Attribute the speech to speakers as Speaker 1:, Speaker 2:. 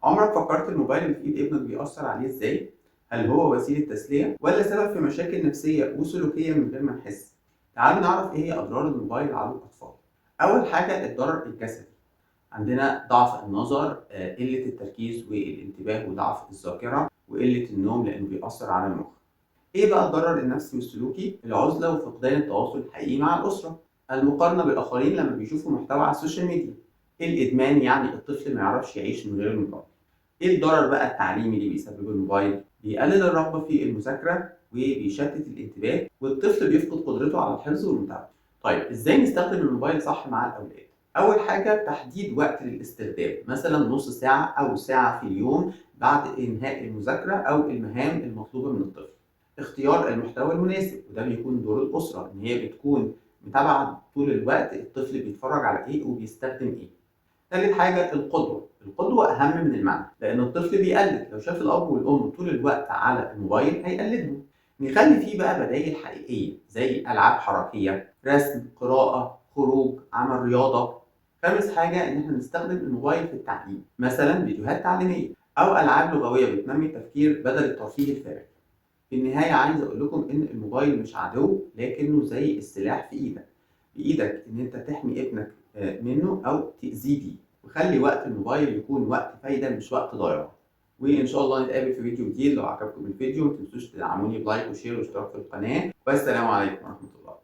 Speaker 1: عمرك فكرت الموبايل اللي في ايد ابنك بيأثر عليه ازاي؟ هل هو وسيلة تسلية ولا سبب في مشاكل نفسية وسلوكية من غير ما نحس؟ تعالوا نعرف ايه هي اضرار الموبايل على الاطفال. اول حاجة الضرر الجسدي، عندنا ضعف النظر، قلة التركيز والانتباه وضعف الذاكرة وقلة النوم لانه بيأثر على المخ. ايه بقى الضرر النفسي والسلوكي؟ العزلة وفقدان التواصل الحقيقي مع الأسرة، المقارنة بالآخرين لما بيشوفوا محتوى على السوشيال ميديا، الإدمان يعني الطفل ما يعرفش يعيش من غير الموبايل. ايه الضرر بقى التعليمي اللي بيسببه الموبايل؟ بيقلل الرغبة في المذاكرة وبيشتت الانتباه والطفل بيفقد قدرته على الحفظ والمتابعة. طيب ازاي نستخدم الموبايل صح مع الأولاد؟ أول حاجة تحديد وقت للاستخدام، مثلا نص ساعة أو ساعة في اليوم بعد إنهاء المذاكرة أو المهام المطلوبة من الطفل. اختيار المحتوى المناسب، وده بيكون دور الأسرة إن هي بتكون متابعة طول الوقت الطفل بيتفرج على إيه وبيستخدم إيه. تالت حاجة القدوة أهم من المعنى، لأن الطفل بيقلد، لو شاف الأب والأم طول الوقت على الموبايل هيقلدهم. نخلي فيه بقى بدايل حقيقية زي ألعاب حركية، رسم، قراءة، خروج، عمل رياضة. خامس حاجة إن إحنا نستخدم الموبايل في التعليم، مثلا فيديوهات تعليمية أو ألعاب لغوية بتنمي التفكير بدل الترفيه الفارغ. في النهاية عايز أقول لكم إن الموبايل مش عدو، لكنه زي السلاح في إيدك، بإيدك إن أنت تحمي ابنك منه أو تأذيه بيه. وخلي وقت الموبايل يكون وقت فايدة مش وقت ضايع. وإن شاء الله نتقابل في فيديو جديد. لو عجبكم الفيديو متنسوش تدعموني بلايك وشير واشتراك في القناة، والسلام عليكم ورحمة الله.